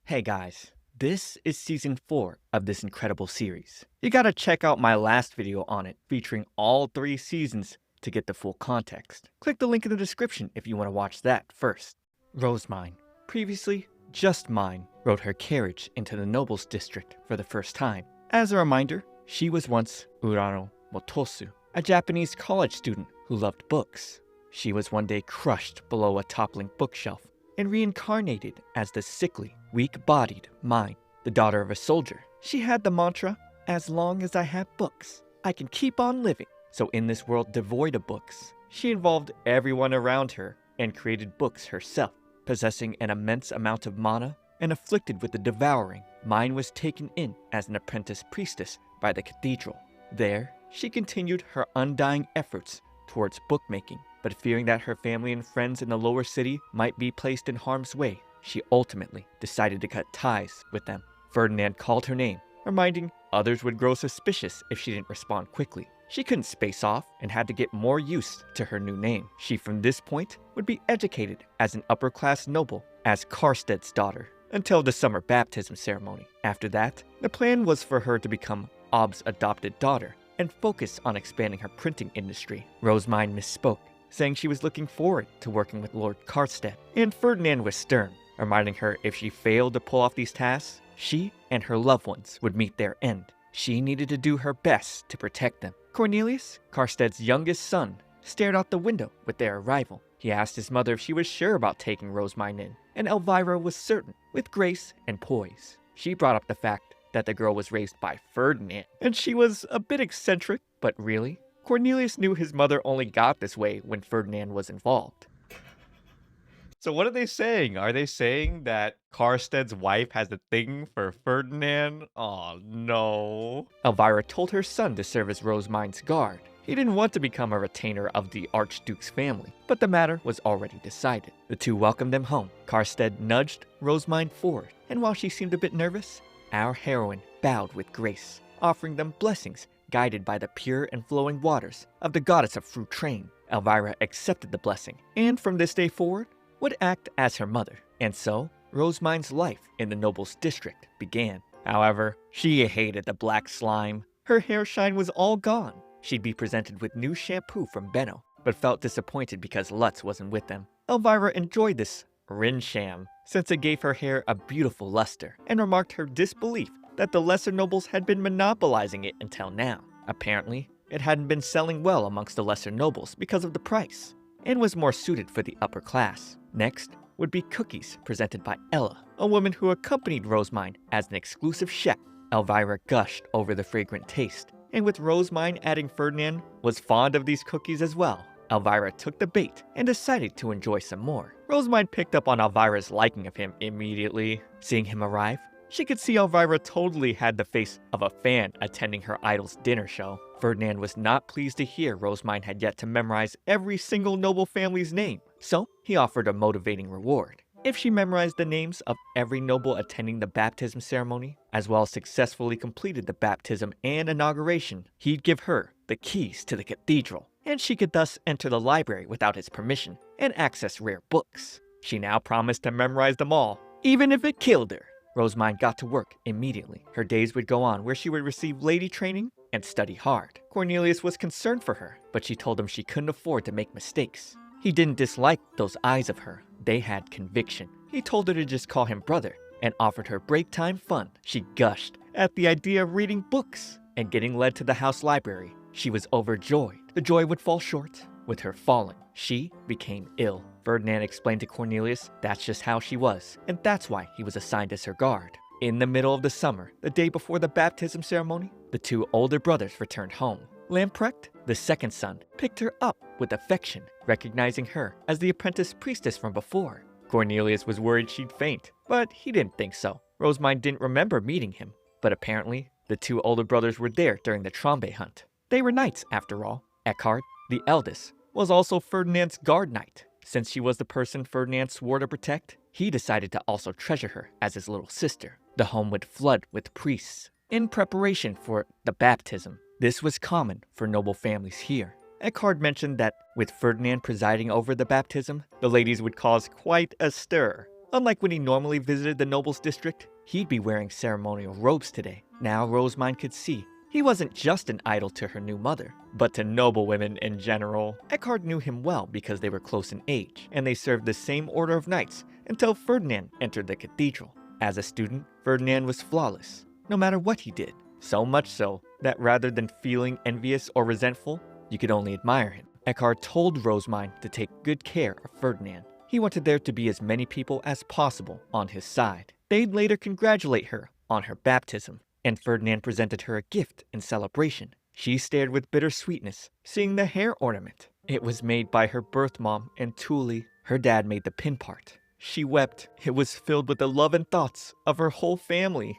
Hey guys, this is season 4 of this incredible series. You gotta check out my last video on it featuring all 3 seasons to get the full context. Click the link in the description if you want to watch that first. Rosemine, previously just mine, rode her carriage into the nobles district for the first time. As a reminder, she was once Urano Motosu, a Japanese college student who loved books. She was one day crushed below a toppling bookshelf and reincarnated as the sickly, weak-bodied mine. The daughter of a soldier, she had the mantra, "As long as I have books, I can keep on living." So in this world devoid of books, she involved everyone around her and created books herself. Possessing an immense amount of mana and afflicted with the devouring, Mine was taken in as an apprentice priestess by the cathedral. There, she continued her undying efforts towards bookmaking, but fearing that her family and friends in the lower city might be placed in harm's way, she ultimately decided to cut ties with them. Ferdinand called her name, reminding others would grow suspicious if she didn't respond quickly. She couldn't space off and had to get more used to her new name. She from this point would be educated as an upper-class noble as Karsted's daughter until the summer baptism ceremony. After that, the plan was for her to become Ob's adopted daughter and focus on expanding her printing industry. Rosemine misspoke, saying she was looking forward to working with Lord Karsted, and Ferdinand was stern, reminding her if she failed to pull off these tasks, she and her loved ones would meet their end. She needed to do her best to protect them. Cornelius, Karsted's youngest son, stared out the window with their arrival. He asked his mother if she was sure about taking Rosemine in, and Elvira was certain, with grace and poise. She brought up the fact that the girl was raised by Ferdinand, and she was a bit eccentric, but really, Cornelius knew his mother only got this way when Ferdinand was involved. So what are they saying? Are they saying that Karsted's wife has a thing for Ferdinand? Oh no. Elvira told her son to serve as Rosemine's guard. He didn't want to become a retainer of the Archduke's family, but the matter was already decided. The two welcomed them home. Karsted nudged Rosemine forward, and while she seemed a bit nervous, our heroine bowed with grace, offering them blessings guided by the pure and flowing waters of the goddess of fruit train. Elvira accepted the blessing, and from this day forward, would act as her mother, and so Rosemine's life in the noble's district began. However, she hated the black slime. Her hair shine was all gone. She'd be presented with new shampoo from Benno, but felt disappointed because Lutz wasn't with them. Elvira enjoyed this Rinsham, since it gave her hair a beautiful luster, and remarked her disbelief that the lesser nobles had been monopolizing it until now. Apparently, it hadn't been selling well amongst the lesser nobles because of the price, and was more suited for the upper class. Next would be cookies presented by Ella, a woman who accompanied Rosemine as an exclusive chef. Elvira gushed over the fragrant taste, and with Rosemine adding Ferdinand was fond of these cookies as well. Elvira took the bait and decided to enjoy some more. Rosemine picked up on Elvira's liking of him immediately. Seeing him arrive, she could see Elvira totally had the face of a fan attending her idol's dinner show. Ferdinand was not pleased to hear Rosemine had yet to memorize every single noble family's name, so he offered a motivating reward. If she memorized the names of every noble attending the baptism ceremony, as well as successfully completed the baptism and inauguration, he'd give her the keys to the cathedral, and she could thus enter the library without his permission and access rare books. She now promised to memorize them all, even if it killed her. Rosemine got to work immediately. Her days would go on where she would receive lady training and study hard. Cornelius was concerned for her, but she told him she couldn't afford to make mistakes. He didn't dislike those eyes of her. They had conviction. He told her to just call him brother and offered her break time fun. She gushed at the idea of reading books and getting led to the house library. She was overjoyed. The joy would fall short. With her falling, she became ill. Ferdinand explained to Cornelius that's just how she was, and that's why he was assigned as her guard. In the middle of the summer, the day before the baptism ceremony, the two older brothers returned home. Lamprecht, the second son, picked her up with affection, recognizing her as the apprentice priestess from before. Cornelius was worried she'd faint, but he didn't think so. Rosemine didn't remember meeting him, but apparently, the two older brothers were there during the Trombe hunt. They were knights, after all. Eckhard, the eldest, was also Ferdinand's guard knight. Since she was the person Ferdinand swore to protect, he decided to also treasure her as his little sister. The home would flood with priests in preparation for the baptism. This was common for noble families here. Eckhard mentioned that with Ferdinand presiding over the baptism, the ladies would cause quite a stir. Unlike when he normally visited the noble's district, he'd be wearing ceremonial robes today. Now Rosemine could see he wasn't just an idol to her new mother, but to noble women in general. Eckhart knew him well because they were close in age, and they served the same order of knights until Ferdinand entered the cathedral. As a student, Ferdinand was flawless, no matter what he did. So much so that rather than feeling envious or resentful, you could only admire him. Eckhart told Rosemine to take good care of Ferdinand. He wanted there to be as many people as possible on his side. They'd later congratulate her on her baptism, and Ferdinand presented her a gift in celebration. She stared with bittersweetness, seeing the hair ornament. It was made by her birth mom and Thule. Her dad made the pin part. She wept. It was filled with the love and thoughts of her whole family.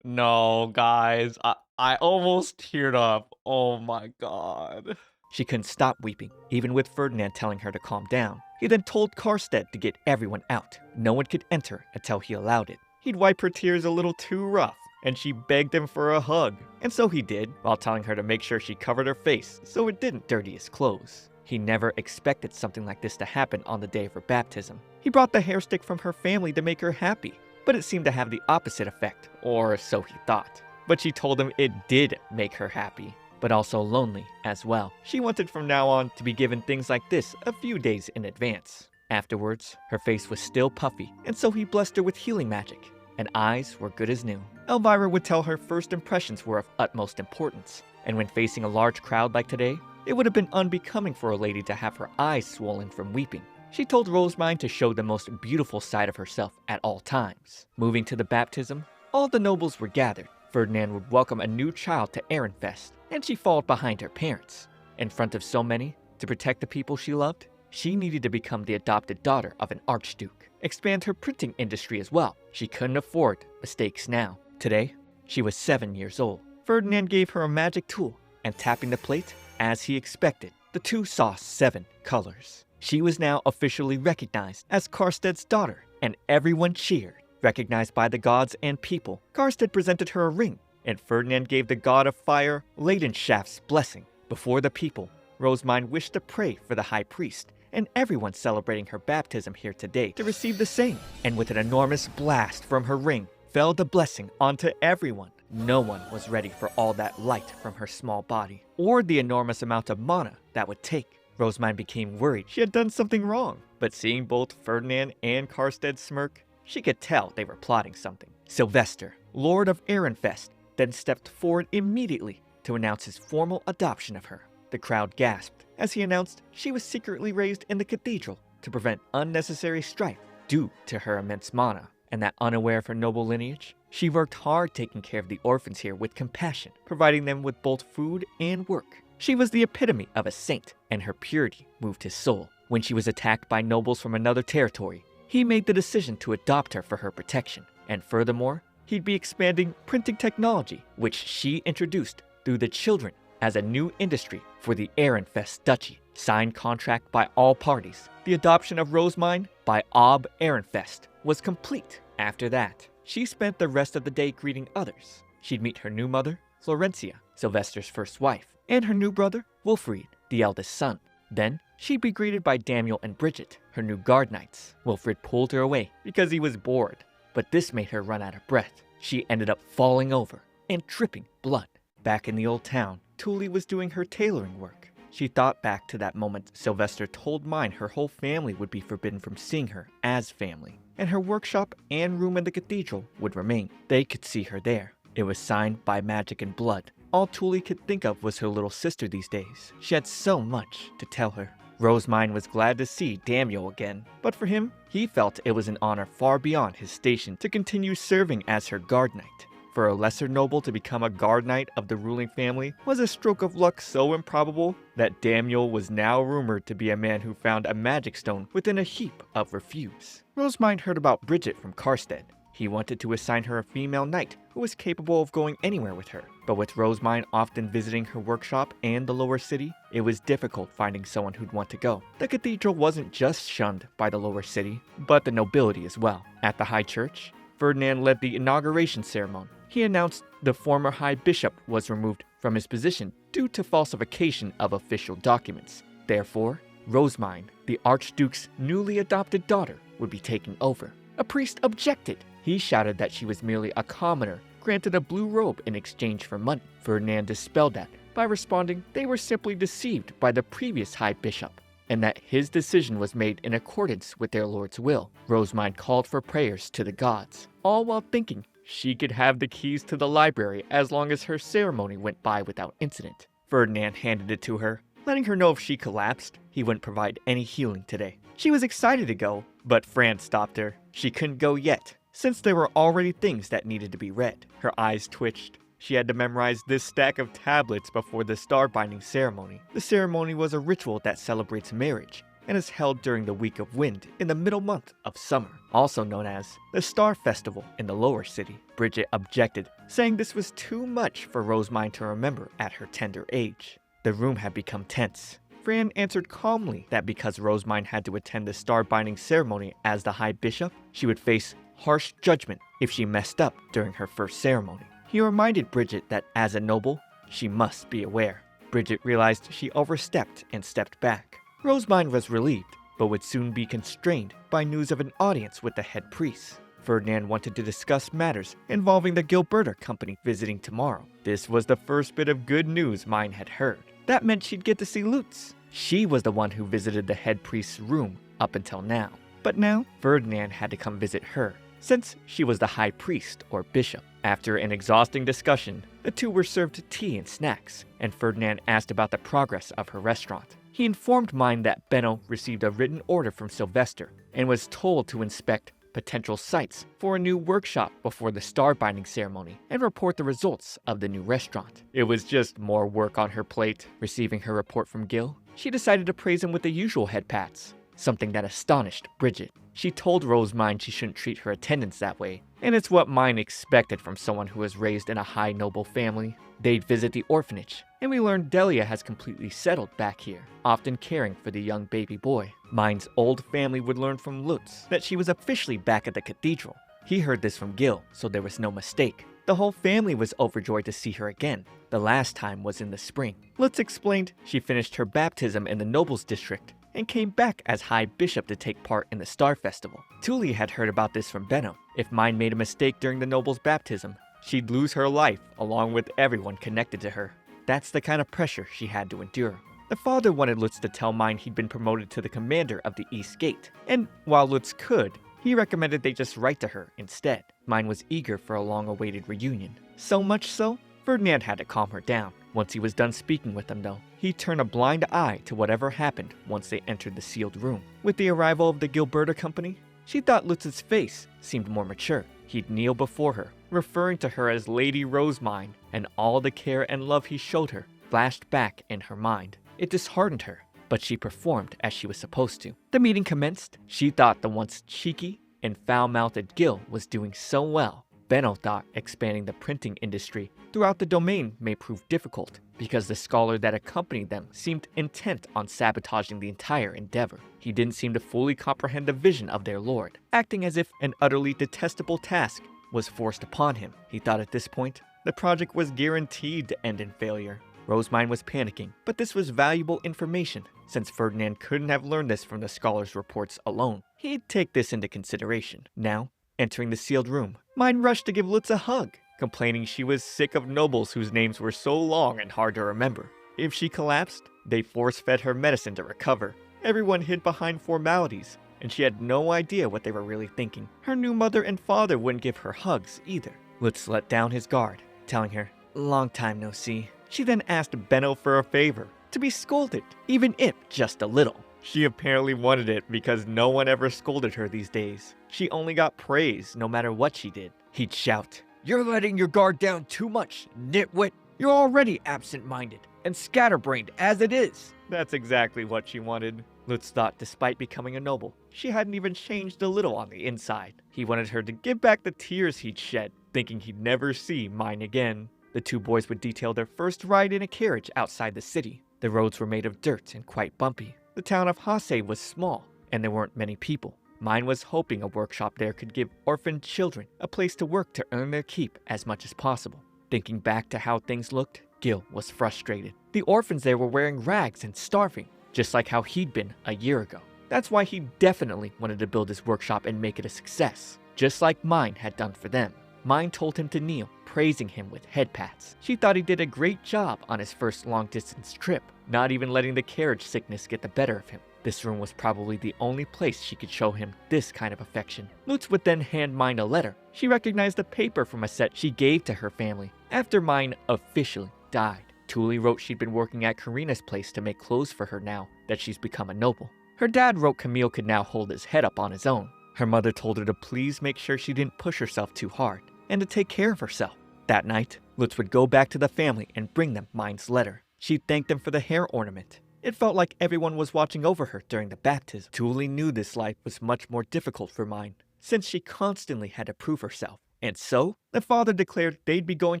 No, guys, I almost teared up. Oh my god. She couldn't stop weeping, even with Ferdinand telling her to calm down. He then told Karstedt to get everyone out. No one could enter until he allowed it. He'd wipe her tears a little too rough, and she begged him for a hug. And so he did, while telling her to make sure she covered her face so it didn't dirty his clothes. He never expected something like this to happen on the day of her baptism. He brought the hairstick from her family to make her happy, but it seemed to have the opposite effect, or so he thought. But she told him it did make her happy, but also lonely as well. She wanted from now on to be given things like this a few days in advance. Afterwards, her face was still puffy, and so he blessed her with healing magic, and eyes were good as new. Elvira would tell her first impressions were of utmost importance, and when facing a large crowd like today, it would have been unbecoming for a lady to have her eyes swollen from weeping. She told Rosemine to show the most beautiful side of herself at all times. Moving to the baptism, all the nobles were gathered. Ferdinand would welcome a new child to Ehrenfest, and she followed behind her parents. In front of so many, to protect the people she loved, she needed to become the adopted daughter of an archduke. Expand her printing industry as well. She couldn't afford mistakes now. Today, she was 7 years old. Ferdinand gave her a magic tool, and tapping the plate, as he expected, the two saw 7 colors. She was now officially recognized as Karstedt's daughter, and everyone cheered. Recognized by the gods and people, Karstedt presented her a ring, and Ferdinand gave the god of fire Leidenschaft's blessing. Before the people, Rosemine wished to pray for the high priest, and everyone celebrating her baptism here today to receive the same. And with an enormous blast from her ring, fell the blessing onto everyone. No one was ready for all that light from her small body, or the enormous amount of mana that would take. Rosemine became worried she had done something wrong, but seeing both Ferdinand and Karstedt smirk, she could tell they were plotting something. Sylvester, Lord of Ehrenfest, then stepped forward immediately to announce his formal adoption of her. The crowd gasped as he announced she was secretly raised in the cathedral to prevent unnecessary strife due to her immense mana. And that unaware of her noble lineage, she worked hard taking care of the orphans here with compassion, providing them with both food and work. She was the epitome of a saint, and her purity moved his soul. When she was attacked by nobles from another territory, he made the decision to adopt her for her protection. And furthermore, he'd be expanding printing technology, which she introduced through the children as a new industry for the Ehrenfest Duchy. Signed contract by all parties, the adoption of Rosemine by Ob Ehrenfest was complete. After that, she spent the rest of the day greeting others. She'd meet her new mother, Florencia, Sylvester's first wife, and her new brother, Wilfried, the eldest son. Then, she'd be greeted by Daniel and Bridget, her new guard knights. Wilfried pulled her away because he was bored, but this made her run out of breath. She ended up falling over and dripping blood. Back in the old town, Thule was doing her tailoring work. She thought back to that moment Sylvester told Mine her whole family would be forbidden from seeing her as family, and her workshop and room in the cathedral would remain. They could see her there. It was signed by magic and blood. All Thule could think of was her little sister these days. She had so much to tell her. Rosemine was glad to see Daniel again, but for him, he felt it was an honor far beyond his station to continue serving as her guard knight. For a lesser noble to become a guard knight of the ruling family was a stroke of luck so improbable that Daniel was now rumored to be a man who found a magic stone within a heap of refuse. Rosemine heard about Bridget from Karstedt. He wanted to assign her a female knight who was capable of going anywhere with her. But with Rosemine often visiting her workshop and the lower city, it was difficult finding someone who'd want to go. The cathedral wasn't just shunned by the lower city, but the nobility as well. At the high church, Ferdinand led the inauguration ceremony. He announced the former high bishop was removed from his position due to falsification of official documents. Therefore, Rosemine, the Archduke's newly adopted daughter, would be taking over. A priest objected. He shouted that she was merely a commoner, granted a blue robe in exchange for money. Ferdinand dispelled that by responding they were simply deceived by the previous High Bishop, and that his decision was made in accordance with their lord's will. Rosemine called for prayers to the gods, all while thinking she could have the keys to the library as long as her ceremony went by without incident. Ferdinand handed it to her, letting her know if she collapsed, he wouldn't provide any healing today. She was excited to go, but Fran stopped her. She couldn't go yet, since there were already things that needed to be read. Her eyes twitched. She had to memorize this stack of tablets before the star binding ceremony. The ceremony was a ritual that celebrates marriage and is held during the week of wind in the middle month of summer, also known as the Star Festival in the lower city. Bridget objected, saying this was too much for Rosemine to remember at her tender age. The room had become tense. Fran answered calmly that because Rosemine had to attend the star binding ceremony as the High Bishop, she would face harsh judgment if she messed up during her first ceremony. He reminded Bridget that as a noble, she must be aware. Bridget realized she overstepped and stepped back. Rosemine was relieved, but would soon be constrained by news of an audience with the head priest. Ferdinand wanted to discuss matters involving the Gilberta company visiting tomorrow. This was the first bit of good news Mine had heard. That meant she'd get to see Lutz. She was the one who visited the head priest's room up until now. But now, Ferdinand had to come visit her, since she was the high priest or bishop. After an exhausting discussion, the two were served tea and snacks, and Ferdinand asked about the progress of her restaurant. He informed Mine that Benno received a written order from Sylvester and was told to inspect potential sites for a new workshop before the star binding ceremony and report the results of the new restaurant. It was just more work on her plate. Receiving her report from Gil, she decided to praise him with the usual head pats, something that astonished Bridget. She told Rosemine she shouldn't treat her attendants that way, and it's what Mine expected from someone who was raised in a high noble family. They'd visit the orphanage, and we learned Delia has completely settled back here, often caring for the young baby boy. Mine's old family would learn from Lutz that she was officially back at the cathedral. He heard this from Gil, so there was no mistake. The whole family was overjoyed to see her again. The last time was in the spring. Lutz explained she finished her baptism in the Nobles District and came back as High Bishop to take part in the Star Festival. Tuli had heard about this from Benno. If Mine made a mistake during the Noble's baptism, she'd lose her life along with everyone connected to her. That's the kind of pressure she had to endure. The father wanted Lutz to tell Mine he'd been promoted to the commander of the East Gate, and while Lutz could, he recommended they just write to her instead. Mine was eager for a long-awaited reunion. So much so, Ferdinand had to calm her down. Once he was done speaking with them though, he turned a blind eye to whatever happened once they entered the sealed room. With the arrival of the Gilberta company, she thought Lutz's face seemed more mature. He'd kneel before her, referring to her as Lady Rosemine, and all the care and love he showed her flashed back in her mind. It disheartened her, but she performed as she was supposed to. The meeting commenced. She thought the once cheeky and foul-mouthed Gil was doing so well. Benno thought expanding the printing industry throughout the domain may prove difficult, because the scholar that accompanied them seemed intent on sabotaging the entire endeavor. He didn't seem to fully comprehend the vision of their lord, acting as if an utterly detestable task was forced upon him. He thought at this point, the project was guaranteed to end in failure. Rosemine was panicking, but this was valuable information, since Ferdinand couldn't have learned this from the scholar's reports alone. He'd take this into consideration. Now, entering the sealed room, Mine rushed to give Lutz a hug, complaining she was sick of nobles whose names were so long and hard to remember. If she collapsed, they force-fed her medicine to recover. Everyone hid behind formalities, and she had no idea what they were really thinking. Her new mother and father wouldn't give her hugs either. Lutz let down his guard, telling her, "Long time no see." She then asked Benno for a favor, to be scolded, even if just a little. She apparently wanted it because no one ever scolded her these days. She only got praise no matter what she did. He'd shout, "You're letting your guard down too much, nitwit. You're already absent-minded and scatterbrained as it is." That's exactly what she wanted. Lutz thought despite becoming a noble, she hadn't even changed a little on the inside. He wanted her to give back the tears he'd shed, thinking he'd never see Mine again. The two boys would detail their first ride in a carriage outside the city. The roads were made of dirt and quite bumpy. The town of Hase was small, and there weren't many people. Mine was hoping a workshop there could give orphaned children a place to work to earn their keep as much as possible. Thinking back to how things looked, Gil was frustrated. The orphans there were wearing rags and starving. just like how he'd been a year ago. That's why he definitely wanted to build his workshop and make it a success, just like Mine had done for them. Mine told him to kneel, praising him with head pats. She thought he did a great job on his first long-distance trip, not even letting the carriage sickness get the better of him. This room was probably the only place she could show him this kind of affection. Lutz would then hand Mine a letter. She recognized the paper from a set she gave to her family after Mine officially died. Thule wrote she'd been working at Karina's place to make clothes for her now that she's become a noble. Her dad wrote Camille could now hold his head up on his own. Her mother told her to please make sure she didn't push herself too hard and to take care of herself. That night, Lutz would go back to the family and bring them Mine's letter. She'd thank them for the hair ornament. It felt like everyone was watching over her during the baptism. Thule knew this life was much more difficult for Mine, since she constantly had to prove herself. And so, the father declared they'd be going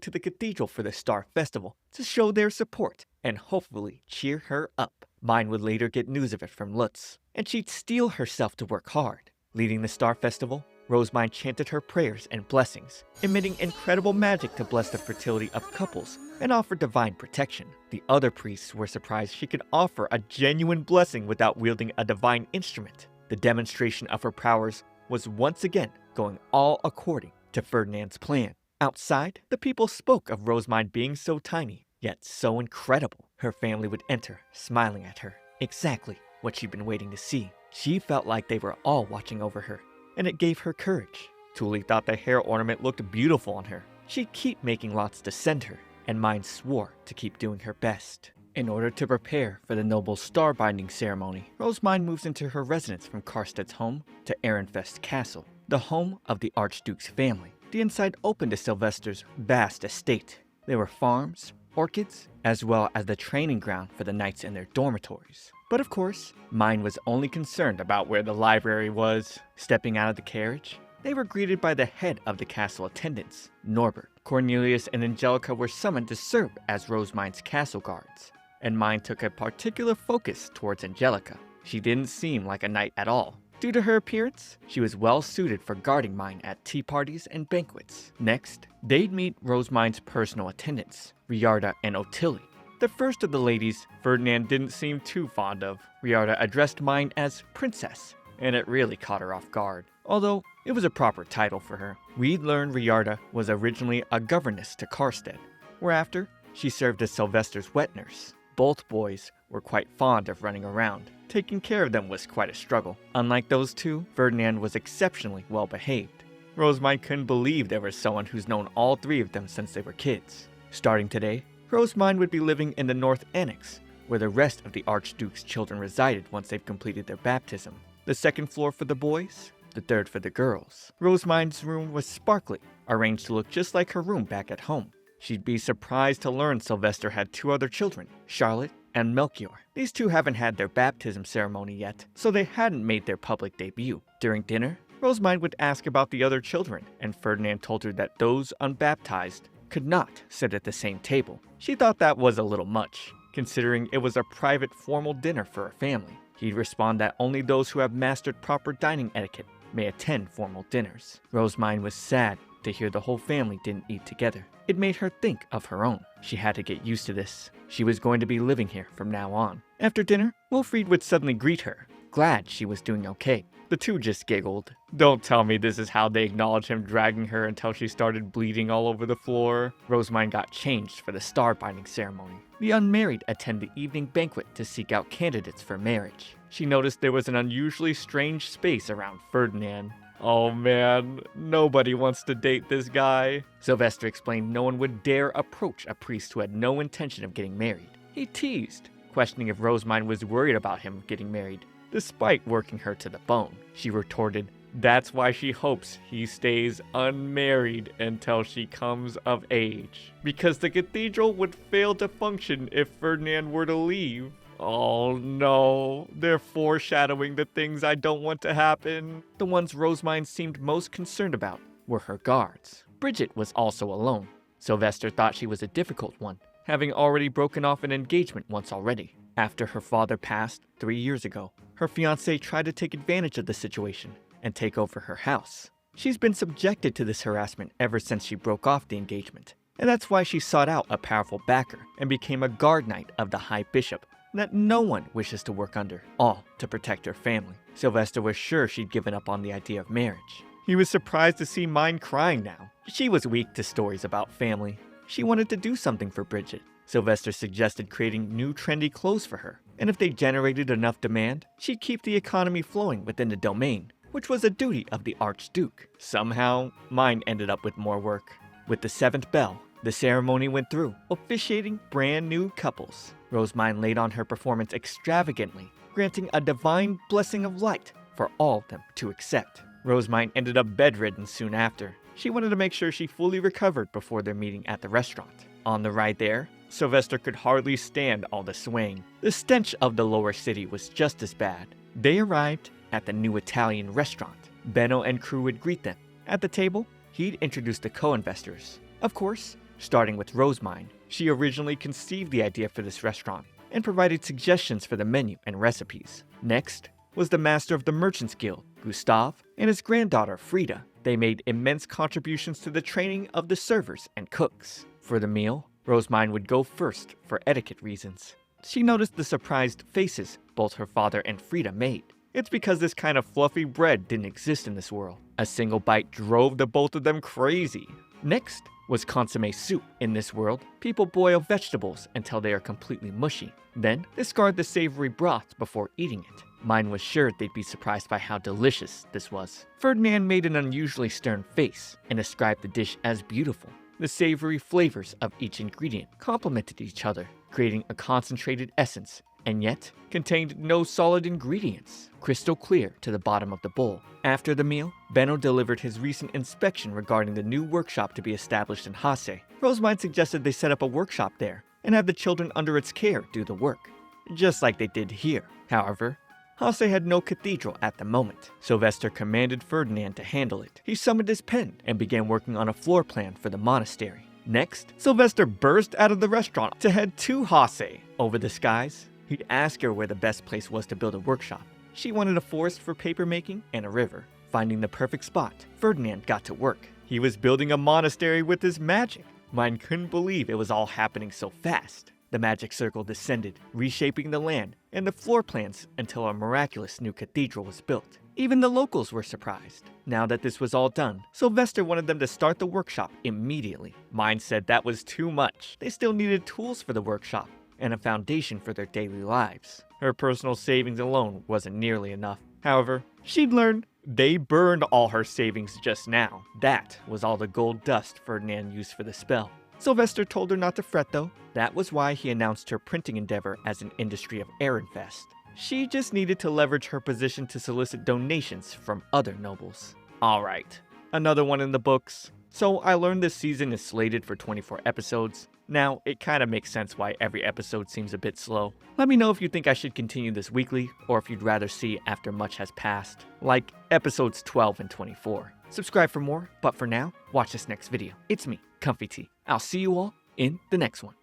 to the cathedral for the Star Festival to show their support and hopefully cheer her up. Mine would later get news of it from Lutz, and she'd steel herself to work hard. Leading the Star Festival, Rosemine chanted her prayers and blessings, emitting incredible magic to bless the fertility of couples and offer divine protection. The other priests were surprised she could offer a genuine blessing without wielding a divine instrument. The demonstration of her powers was once again going all according to Ferdinand's plan. Outside, the people spoke of Rosemine being so tiny, yet so incredible. Her family would enter, smiling at her. Exactly what she'd been waiting to see. She felt like they were all watching over her, and it gave her courage. Thule thought the hair ornament looked beautiful on her. She'd keep making lots to send her, and Mine swore to keep doing her best. In order to prepare for the noble star binding ceremony, Rosemine moves into her residence from Karsted's home to Ehrenfest Castle, the home of the Archduke's family. The inside opened to Sylvester's vast estate. There were farms, orchids, as well as the training ground for the knights in their dormitories. But of course, Mine was only concerned about where the library was. Stepping out of the carriage, they were greeted by the head of the castle attendants, Norbert. Cornelius and Angelica were summoned to serve as Rosemine's castle guards, and Mine took a particular focus towards Angelica. She didn't seem like a knight at all. Due to her appearance, she was well suited for guarding Mine at tea parties and banquets. Next, they'd meet Rosemine's personal attendants, Riarda and Ottilie. The first of the ladies, Ferdinand didn't seem too fond of. Riarda addressed Mine as Princess, and it really caught her off guard, although it was a proper title for her. We'd learned Riarda was originally a governess to Karsted, whereafter she served as Sylvester's wet nurse. Both boys were quite fond of running around. Taking care of them was quite a struggle. Unlike those two, Ferdinand was exceptionally well behaved. Rosemine couldn't believe there was someone who's known all three of them since they were kids. Starting today, Rosemine would be living in the North Annex, where the rest of the Archduke's children resided once they've completed their baptism. The second floor for the boys, the third for the girls. Rosemine's room was sparkly, arranged to look just like her room back at home. She'd be surprised to learn Sylvester had two other children, Charlotte and Melchior. These two haven't had their baptism ceremony yet, so they hadn't made their public debut. During dinner, Rosemine would ask about the other children, and Ferdinand told her that those unbaptized could not sit at the same table. She thought that was a little much, considering it was a private formal dinner for a family. He'd respond that only those who have mastered proper dining etiquette may attend formal dinners. Rosemine was sad to hear the whole family didn't eat together. It made her think of her own. She had to get used to this. She was going to be living here from now on. After dinner, Wilfried would suddenly greet her, glad she was doing okay. The two just giggled. Don't tell me this is how they acknowledged him dragging her until she started bleeding all over the floor. Rosemine got changed for the star binding ceremony. The unmarried attend the evening banquet to seek out candidates for marriage. She noticed there was an unusually strange space around Ferdinand. Oh man, nobody wants to date this guy. Sylvester explained no one would dare approach a priest who had no intention of getting married. He teased, questioning if Rosemine was worried about him getting married. Despite working her to the bone, she retorted, that's why she hopes he stays unmarried until she comes of age. Because the cathedral would fail to function if Ferdinand were to leave. Oh no, they're foreshadowing the things I don't want to happen. The ones Rosemine seemed most concerned about were her guards. Bridget was also alone. Sylvester thought she was a difficult one, having already broken off an engagement once already. After her father passed 3 years ago, her fiancé tried to take advantage of the situation and take over her house. She's been subjected to this harassment ever since she broke off the engagement, and that's why she sought out a powerful backer and became a guard knight of the High Bishop that no one wishes to work under, all to protect her family. Sylvester was sure she'd given up on the idea of marriage. He was surprised to see Mine crying now. She was weak to stories about family. She wanted to do something for Bridget. Sylvester suggested creating new trendy clothes for her, and if they generated enough demand, she'd keep the economy flowing within the domain, which was a duty of the Archduke. Somehow, Mine ended up with more work. With the 7th bell, the ceremony went through, officiating brand new couples. Rosemine laid on her performance extravagantly, granting a divine blessing of light for all of them to accept. Rosemine ended up bedridden soon after. She wanted to make sure she fully recovered before their meeting at the restaurant. On the ride there, Sylvester could hardly stand all the swaying. The stench of the lower city was just as bad. They arrived at the new Italian restaurant. Benno and crew would greet them. At the table, he'd introduce the co-investors. Of course, starting with Rosemine. She originally conceived the idea for this restaurant and provided suggestions for the menu and recipes. Next was the master of the Merchants Guild, Gustav, and his granddaughter, Frida. They made immense contributions to the training of the servers and cooks. For the meal, Rosemine would go first for etiquette reasons. She noticed the surprised faces both her father and Frida made. It's because this kind of fluffy bread didn't exist in this world. A single bite drove the both of them crazy. Next was consommé soup. In this world, people boil vegetables until they are completely mushy. Then, discard the savory broth before eating it. Mine was sure they'd be surprised by how delicious this was. Ferdinand made an unusually stern face and described the dish as beautiful. The savory flavors of each ingredient complemented each other, creating a concentrated essence, and yet contained no solid ingredients, crystal clear to the bottom of the bowl. After the meal, Benno delivered his recent inspection regarding the new workshop to be established in Hase. Rosemine suggested they set up a workshop there and have the children under its care do the work, just like they did here. However, Hase had no cathedral at the moment. Sylvester commanded Ferdinand to handle it. He summoned his pen and began working on a floor plan for the monastery. Next, Sylvester burst out of the restaurant to head to Hase. Over the skies, he'd ask her where the best place was to build a workshop. She wanted a forest for paper making and a river. Finding the perfect spot, Ferdinand got to work. He was building a monastery with his magic. Mine couldn't believe it was all happening so fast. The magic circle descended, reshaping the land and the floor plans until a miraculous new cathedral was built. Even the locals were surprised. Now that this was all done, Sylvester wanted them to start the workshop immediately. Mine said that was too much. They still needed tools for the workshop and a foundation for their daily lives. Her personal savings alone wasn't nearly enough. However, she'd learned they burned all her savings just now. That was all the gold dust Ferdinand used for the spell. Sylvester told her not to fret though. That was why he announced her printing endeavor as an industry of Ehrenfest. She just needed to leverage her position to solicit donations from other nobles. Alright, another one in the books. So I learned this season is slated for 24 episodes. Now, it kinda makes sense why every episode seems a bit slow. Let me know if you think I should continue this weekly, or if you'd rather see after much has passed, like episodes 12 and 24. Subscribe for more, but for now, watch this next video. It's me, ComfyTea. I'll see you all in the next one.